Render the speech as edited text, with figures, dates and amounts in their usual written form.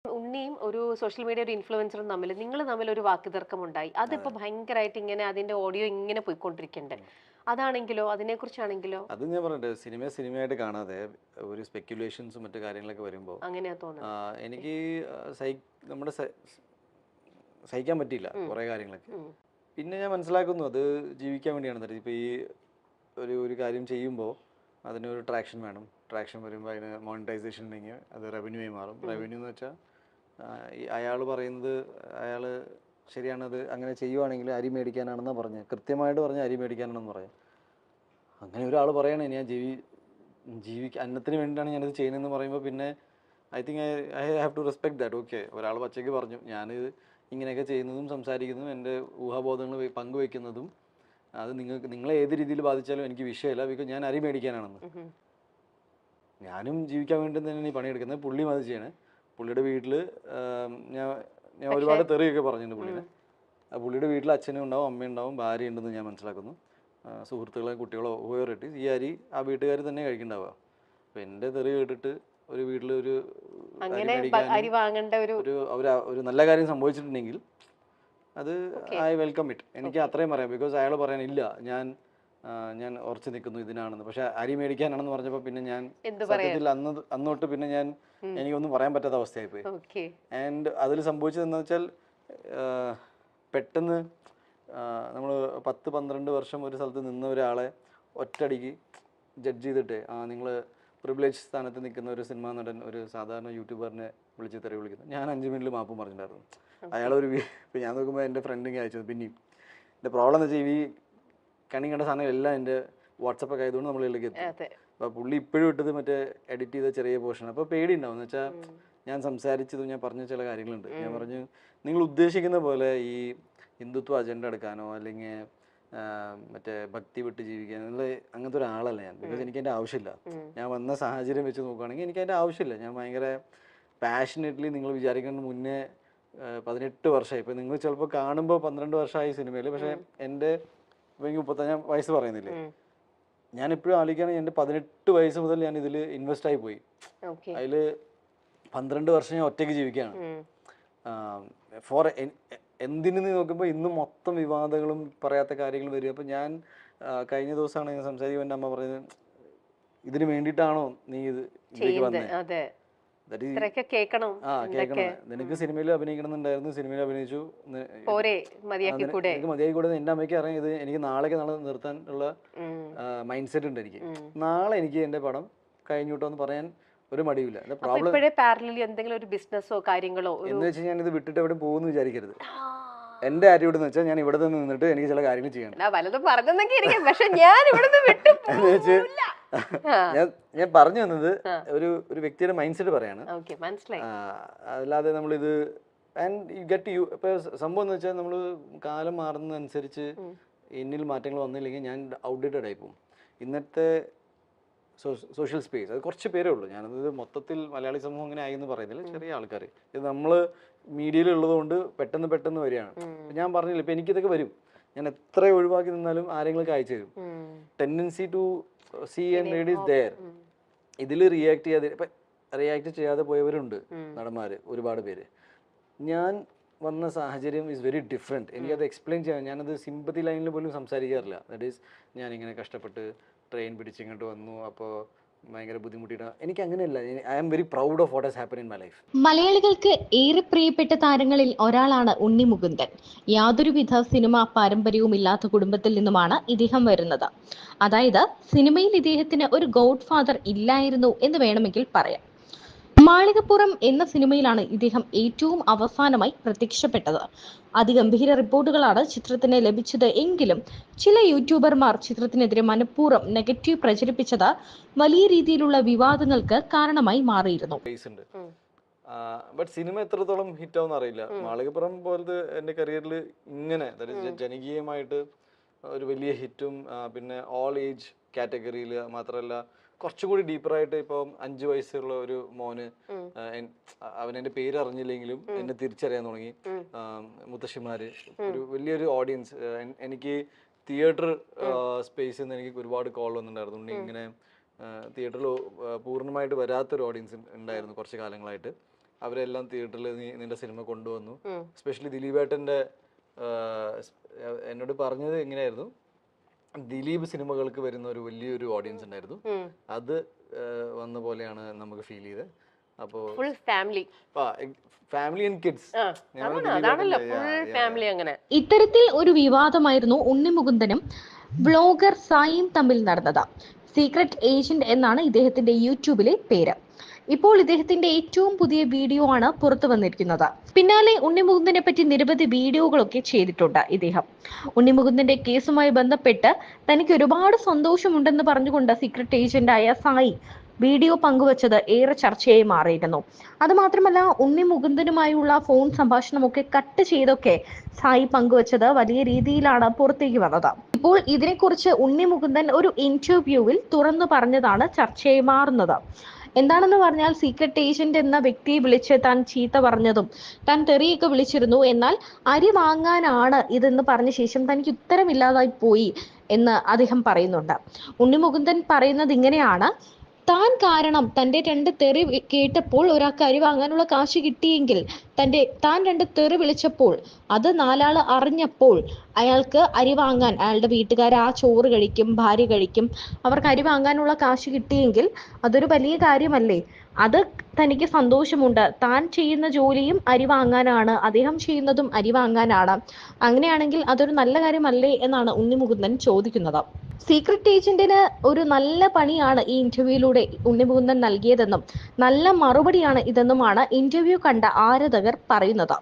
ഉണ്ണിയും ഒരു social media ഒരു ഇൻഫ്ലുവൻസറും നിങ്ങൾ തമ്മിൽ ഒരു വാക്കുതർക്കം ഉണ്ടായി. അതിപ്പോ ഭയങ്കരമായിട്ട് ഇങ്ങനെ അതിന്റെ ഓഡിയോ ഇങ്ങനെ പോയിക്കൊണ്ടിരിക്കുന്നുണ്ട്. അതാണെങ്കിലോ അതിനെക്കുറിച്ചാണെങ്കിലോ അത് ഞാൻ പറഞ്ഞിട്ട് സിനിമയായിട്ട് കാണാതെ ഒരു സ്പെക്യുലേഷൻസും മറ്റു കാര്യങ്ങളൊക്കെ വരുമ്പോൾ അങ്ങനെയാ തോന്നുന്നത്. എനിക്ക് നമ്മുടെ സഹിക്കാൻ പറ്റിയില്ല കുറേ കാര്യങ്ങളൊക്കെ. ഉം. പിന്നെ ഞാൻ മനസ്സിലാക്കുന്നു അത് ജീവിക്കാൻ വേണ്ടിയാണ്. ഇപ്പോൾ ഈ ഒരു കാര്യം ചെയ്യുമ്പോൾ അതിനൊരു ട്രാക്ഷൻ വേണം. ട്രാക്ഷൻ വരുമ്പോൾ അതിന് മോണിറ്റൈസേഷൻ ഉണ്ടെങ്കിൽ അത് റവന്യൂ ആയി മാറും. റവന്യൂ എന്ന് വെച്ചാൽ അയാൾ പറയുന്നത് അയാൾ ശരിയാണത് അങ്ങനെ ചെയ്യുവാണെങ്കിൽ അരി മേടിക്കാനാണെന്നാണ് പറഞ്ഞത്. കൃത്യമായിട്ട് പറഞ്ഞാൽ അരി മേടിക്കാനാണെന്ന് പറയാം. അങ്ങനെ ഒരാൾ പറയണേ ഞാൻ അന്നത്തിന് വേണ്ടിയിട്ടാണ് ഞാനിത് ചെയ്യുന്നതെന്ന് പറയുമ്പോൾ പിന്നെ I think I have to respect that. Okay, ഒരാൾ പച്ചയ്ക്ക് പറഞ്ഞു ഞാനിത് ഇങ്ങനെയൊക്കെ ചെയ്യുന്നതും സംസാരിക്കുന്നതും എൻ്റെ ഊഹാബോധങ്ങൾ പങ്കുവയ്ക്കുന്നതും അത് നിങ്ങളെ ഏത് രീതിയിൽ ബാധിച്ചാലും എനിക്ക് വിഷയമല്ല. ബിക്കോസ് ഞാൻ അരി മേടിക്കാനാണെന്ന്. ഞാനും ജീവിക്കാൻ വേണ്ടി തന്നെയാണ് ഈ പണിയെടുക്കുന്നത്. പുള്ളി അത് ചെയ്യണേ. പുള്ളിയുടെ വീട്ടിൽ ഞാൻ ഞാൻ ഒരുപാട് തെറിയൊക്കെ പറഞ്ഞിട്ടുണ്ട് പുള്ളിനെ. പുള്ളിയുടെ വീട്ടിൽ അച്ഛനും ഉണ്ടാവും, അമ്മയുണ്ടാവും, ഭാര്യ ഉണ്ടെന്ന് ഞാൻ മനസ്സിലാക്കുന്നു. സുഹൃത്തുക്കളോ കുട്ടികളോ ഉപയോഗിട്ട് ഈ അരി ആ വീട്ടുകാർ തന്നെ കഴിക്കണ്ടാവുക. അപ്പോൾ എൻ്റെ തെറി കേട്ടിട്ട് ഒരു വീട്ടിൽ ഒരു അരി മേടിക്കാൻ ഒരു നല്ല കാര്യം സംഭവിച്ചിട്ടുണ്ടെങ്കിൽ അത് ഐ വെൽക്കം ഇറ്റ്. എനിക്ക് അത്രയും പറയാം. ബിക്കോസ് അയാൾ പറയാനില്ല ഞാൻ ഉറച്ചു നിൽക്കുന്നു ഇതിനാണെന്ന്. പക്ഷെ അരി മേടിക്കാനാണെന്ന് പറഞ്ഞപ്പോൾ പിന്നെ ഞാൻ സത്യത്തിൽ അന്നോട്ട് പിന്നെ എനിക്കൊന്നും പറയാൻ പറ്റാത്ത അവസ്ഥയായിപ്പോയി. ആൻഡ് അതിൽ സംഭവിച്ചത് എന്താ വെച്ചാൽ പെട്ടെന്ന് നമ്മൾ 10-12 വർഷം ഒരു സ്ഥലത്ത് നിന്ന ഒരാളെ ഒറ്റയടിക്ക് ജഡ്ജ് ചെയ്തിട്ട് നിങ്ങൾ പ്രിവിലേജ് സ്ഥാനത്ത് നിൽക്കുന്ന ഒരു സിനിമാ നടൻ ഒരു സാധാരണ യൂട്യൂബറിനെ വിളിച്ച് തെറി വിളിക്കുന്നു. ഞാൻ 5 മിനിറ്റിൽ മാപ്പും പറഞ്ഞിട്ടുണ്ടായിരുന്നു. ഇപ്പം ഞാൻ നോക്കുമ്പോൾ എൻ്റെ ഫ്രണ്ടിങ് അയച്ചത്. പിന്നെയും എൻ്റെ പ്രോബ്ലം എന്ന് വെച്ചാൽ ഈ കണി കണ്ട സാധനം എല്ലാം എൻ്റെ വാട്സപ്പൊക്കെ ആയതുകൊണ്ട് നമ്മളിലേക്ക് എത്തും. അപ്പോൾ പുള്ളി ഇപ്പോഴും ഇട്ടത് മറ്റേ എഡിറ്റ് ചെയ്ത ചെറിയ പോർഷൻ. അപ്പോൾ പേടി ഉണ്ടാവും എന്ന് വെച്ചാൽ ഞാൻ സംസാരിച്ചതും ഞാൻ പറഞ്ഞ ചില കാര്യങ്ങളുണ്ട്. ഞാൻ പറഞ്ഞു നിങ്ങൾ ഉദ്ദേശിക്കുന്ന പോലെ ഈ ഹിന്ദുത്വ അജണ്ട എടുക്കാനോ അല്ലെങ്കിൽ മറ്റേ ഭക്തി വിട്ട് ജീവിക്കാനോ അങ്ങനത്തെ ഒരാളല്ല ഞാൻ. ബിക്കോസ് എനിക്ക് അതിൻ്റെ ആവശ്യമില്ല. ഞാൻ വന്ന സാഹചര്യം വെച്ച് നോക്കുകയാണെങ്കിൽ എനിക്ക് അതിൻ്റെ ആവശ്യമില്ല. ഞാൻ ഭയങ്കര പാഷനേറ്റ്ലി നിങ്ങൾ വിചാരിക്കുന്ന മുന്നേ 18 വർഷമായി. ഇപ്പം നിങ്ങൾ ചിലപ്പോൾ കാണുമ്പോൾ 12 വർഷമായി സിനിമയിൽ. പക്ഷേ എൻ്റെ ഇപ്പം എനിക്ക് 35 വയസ്സ് പറയുന്നില്ലേ, ഞാനെപ്പോഴും ആലോചിക്കുകയാണെങ്കിൽ എൻ്റെ 18 വയസ്സ് മുതൽ ഞാൻ ഇതിൽ ഇൻവെസ്റ്റ് ആയി പോയി. അതിൽ 12 വർഷം ഞാൻ ഒറ്റയ്ക്ക് ജീവിക്കുകയാണ്. ഫോർ എന്തിനെന്ന് നോക്കുമ്പോൾ ഇന്നും മൊത്തം വിവാദങ്ങളും പറയാത്ത കാര്യങ്ങൾ വരും. അപ്പം ഞാൻ കഴിഞ്ഞ ദിവസമാണ് ഞാൻ സംസാരിക്കുമ്പോൾ എൻ്റെ അമ്മ പറയുന്നത് ഇതിന് വേണ്ടിയിട്ടാണോ നീ ഇതിലേക്ക് വന്നത്? കേൾക്കണം. നിനക്ക് സിനിമയിൽ അഭിനയിക്കണം എന്നുണ്ടായിരുന്നു, സിനിമയിൽ അഭിനയിച്ചു, നിനക്ക് മതിയായി കൂടെ. എൻ്റെ അമ്മയ്ക്ക് അറിയാം ഇത് എനിക്ക് നാളെ നിർത്താനുള്ള മൈൻഡ് സെറ്റ് ഉണ്ട് എനിക്ക്. നാളെ എനിക്ക് എൻ്റെ പടം കഴിഞ്ഞിട്ടോ എന്ന് പറയാൻ ഒരു മടിയില്ല. എന്തെങ്കിലും ഒരു ബിസിനസ്സോ കാര്യങ്ങളോ എന്ന് വെച്ചാൽ ഞാൻ ഇത് വിട്ടിട്ട് എവിടെ പോകുന്നു വിചാരിക്കരുത്. എന്റെ ആറ്റിറ്റ്യൂഡ് എന്ന് വെച്ചാൽ ഞാൻ ഇവിടെ നിന്ന് നിന്നിട്ട് എനിക്ക് ചില കാര്യങ്ങൾ ചെയ്യണം. ഞാൻ പറഞ്ഞു വന്നത് ഒരു വ്യക്തിയുടെ മൈൻഡ് സെറ്റ് പറയാണ്. അല്ലാതെ നമ്മളിത് ഇപ്പൊ സംഭവം എന്ന് വെച്ചാൽ നമ്മൾ കാലം മാറുന്നതനുസരിച്ച് എന്നിൽ മാറ്റങ്ങൾ വന്നില്ലെങ്കിൽ ഞാൻ ഔട്ട്ഡേറ്റഡ് ആയി പോകും. ഇന്നത്തെ സോഷ്യൽ സ്പേസ് അത് കുറച്ച് പേരേ ഉള്ളൂ. ഞാനത് മൊത്തത്തിൽ മലയാളി സമൂഹം അങ്ങനെ ആയി എന്ന് പറയുന്നില്ല. ചെറിയ ആൾക്കാർ ഇത് നമ്മൾ മീഡിയയിലുള്ളത് കൊണ്ട് പെട്ടെന്ന് വരികയാണ്. ഞാൻ പറഞ്ഞില്ല, ഇപ്പം എനിക്കിതൊക്കെ വരും. ഞാൻ എത്ര ഒഴിവാക്കി നിന്നാലും ആരെങ്കിലും അയച്ചു തരും. Tendency to see and read is there. ഇതിൽ റിയാക്ട് ചെയ്യാതെ പോയവരുണ്ട് നടന്മാർ ഒരുപാട് പേര്. ഞാൻ വന്ന സാഹചര്യം ഈസ് വെരി ഡിഫറെൻറ്റ്. എനിക്കത് എക്സ്പ്ലെയിൻ ചെയ്യാൻ ഞാനത് സിമ്പതി ലൈനിൽ പോലും സംസാരിക്കാറില്ല. ദാറ്റ് ഈസ് ഞാനിങ്ങനെ കഷ്ടപ്പെട്ട് ട്രെയിൻ പിടിച്ചിങ്ങോട്ട് വന്നു, അപ്പോൾ ഭയങ്കര ബുദ്ധിമുട്ടിയിട്ട് എനിക്ക് അങ്ങനെയല്ല. I am very proud of what has happen in my life. മലയാളികൾക്ക് ഏറെ പ്രിയപ്പെട്ട താരങ്ങളിൽ ഒരാളാണ് ഉണ്ണി മുകുന്ദൻ. യാതൊരുവിധ സിനിമാ പാരമ്പര്യവും ഇല്ലാത്ത കുടുംബത്തിൽ നിന്നുമാണ് ഇദ്ദേഹം വരുന്നത്. അതായത് സിനിമയിൽ ഇദ്ദേഹത്തിന് ഒരു ഗോഡ് ഫാദർ ഇല്ലായിരുന്നു എന്ന് വേണമെങ്കിൽ പറയാം. മാളികപ്പുറം എന്ന സിനിമയിലാണ് ഇദ്ദേഹം ഏറ്റവും അവസാനമായി പ്രത്യക്ഷപ്പെട്ടത്. അതിഗംഭീര റിപ്പോർട്ടുകളാണ് ചിത്രത്തിന് ലഭിച്ചത് എങ്കിലും ചില യൂട്യൂബർമാർ ചിത്രത്തിനെതിരെ മനഃപൂർവ്വം നെഗറ്റീവ് പ്രചരിപ്പിച്ചത് വലിയ രീതിയിലുള്ള വിവാദങ്ങൾക്ക് കാരണമായി മാറിയിരുന്നു. ബട്ട് സിനിമ എത്രത്തോളം ഹിറ്റ് ആവുമെന്ന് അറിയില്ല. മാളികപ്പുറം പോലത്തെ എൻ്റെ കരിയറിൽ ഇങ്ങനെ ജനകീയമായിട്ട് ഒരു വലിയ ഹിറ്റും പിന്നെ ഓൾ ഏജ് കാറ്റഗറിയിൽ മാത്രമല്ല കുറച്ചുകൂടി ഡീപ്പറായിട്ട് ഇപ്പം 5 വയസ്സുള്ള ഒരു മോന് അവൻ എൻ്റെ പേര് അറിഞ്ഞില്ലെങ്കിലും എന്നെ തിരിച്ചറിയാൻ തുടങ്ങി. മുത്തശ്ശിമാര് ഒരു വലിയൊരു ഓഡിയൻസ്. എനിക്ക് തിയേറ്റർ സ്പേസിൽ നിന്ന് എനിക്ക് ഒരുപാട് കോൾ വന്നിട്ടുണ്ടായിരുന്നു. ഇങ്ങനെ തിയേറ്ററിൽ പൂർണ്ണമായിട്ട് വരാത്തൊരു ഓഡിയൻസ് ഉണ്ടായിരുന്നു കുറച്ച് കാലങ്ങളായിട്ട്. അവരെല്ലാം തിയേറ്ററിൽ നിന്റെ സിനിമ കൊണ്ടുവന്നു. എസ്പെഷ്യലി ദിലീപേട്ടൻ്റെ എന്നോട് പറഞ്ഞത് എങ്ങനെയായിരുന്നു, ദിലീപ് സിനിമകൾക്ക് വരുന്ന ഒരു വലിയൊരു ഓഡിയൻസ് ഉണ്ടായിരുന്നു, അത് വന്ന പോലെയാണ് നമുക്ക് ഫീൽ ചെയ്തത്. അപ്പോൾ full family family and kids അങ്ങനെ. ഇത്തരത്തിൽ ഒരു വിവാദമായിരുന്നു ഉണ്ണി മുകുന്ദനും വ്ളോഗർ സായിയും തമ്മിൽ നടന്നത്. സീക്രട്ട് ഏജന്റ് എന്നാണ് ഇദ്ദേഹത്തിന്റെ യൂട്യൂബിലെ പേര്. ഇപ്പോൾ ഇദ്ദേഹത്തിന്റെ ഏറ്റവും പുതിയ വീഡിയോ ആണ് പുറത്തു വന്നിരിക്കുന്നത്. പിന്നാലെ ഉണ്ണിമുകുന്ദനെ പറ്റി നിരവധി വീഡിയോകളൊക്കെ ചെയ്തിട്ടുണ്ട് ഇദ്ദേഹം. ഉണ്ണിമുകുന്ദന്റെ കേസുമായി ബന്ധപ്പെട്ട് തനിക്ക് ഒരുപാട് സന്തോഷമുണ്ടെന്ന് പറഞ്ഞുകൊണ്ട് സീക്രട്ട് ഏജന്റായ സായി വീഡിയോ പങ്കുവച്ചത് ഏറെ ചർച്ചയായി മാറിയിരുന്നു. അതുമാത്രമല്ല, ഉണ്ണി മുകുന്ദനുമായുള്ള ഫോൺ സംഭാഷണമൊക്കെ കട്ട് ചെയ്തൊക്കെ സായി പങ്കുവച്ചത് വലിയ രീതിയിലാണ് പുറത്തേക്ക് വന്നത്. ഇപ്പോൾ ഇതിനെക്കുറിച്ച് ഉണ്ണി മുകുന്ദൻ ഒരു ഇന്റർവ്യൂവിൽ തുറന്നു പറഞ്ഞതാണ് ചർച്ചയായി മാറുന്നത്. എന്താണെന്ന് പറഞ്ഞാൽ, സീക്രട്ട് ഏജന്റ് എന്ന വ്യക്തിയെ വിളിച്ച് താൻ ചീത്ത പറഞ്ഞതും താൻ തെറിയൊക്കെ വിളിച്ചിരുന്നു, എന്നാൽ അരി വാങ്ങാനാണ് ഇതെന്ന് പറഞ്ഞ ശേഷം തനിക്ക് ഉത്തരമില്ലാതായി പോയി എന്ന് അദ്ദേഹം പറയുന്നുണ്ട്. ഉണ്ണി മുകുന്ദൻ പറയുന്നത് ഇങ്ങനെയാണ്: താൻ കാരണം തന്റെ 2 തെറി കേട്ടപ്പോൾ ഒരാൾക്ക് അരി വാങ്ങാനുള്ള കാശ് കിട്ടിയെങ്കിൽ താൻ 2 തെറി വിളിച്ചപ്പോൾ അത് 4 ആള് അറിഞ്ഞപ്പോൾ അയാൾക്ക് അരി വാങ്ങാൻ, അയാളുടെ വീട്ടുകാർ ആ ചോറ് കഴിക്കും, ഭാര്യ കഴിക്കും, അവർക്ക് അരി വാങ്ങാനുള്ള കാശ് കിട്ടിയെങ്കിൽ അതൊരു വലിയ കാര്യമല്ലേ? അത് തനിക്ക് സന്തോഷമുണ്ട്. താൻ ചെയ്യുന്ന ജോലിയും അരി വാങ്ങാനാണ്, അദ്ദേഹം ചെയ്യുന്നതും അരി വാങ്ങാനാണ്. അങ്ങനെയാണെങ്കിൽ അതൊരു നല്ല കാര്യമല്ലേ എന്നാണ് ഉണ്ണി മുകുന്ദൻ ചോദിക്കുന്നത്. സീക്രട്ട് ഏജന്റിന് ഒരു നല്ല പണിയാണ് ഈ ഇന്റർവ്യൂയിലൂടെ ഉണ്ണി മുകുന്ദൻ നൽകിയതെന്നും നല്ല മറുപടിയാണ് ഇതെന്നുമാണ് ഇന്റർവ്യൂ കണ്ട ആരാധകർ പറയുന്നത്.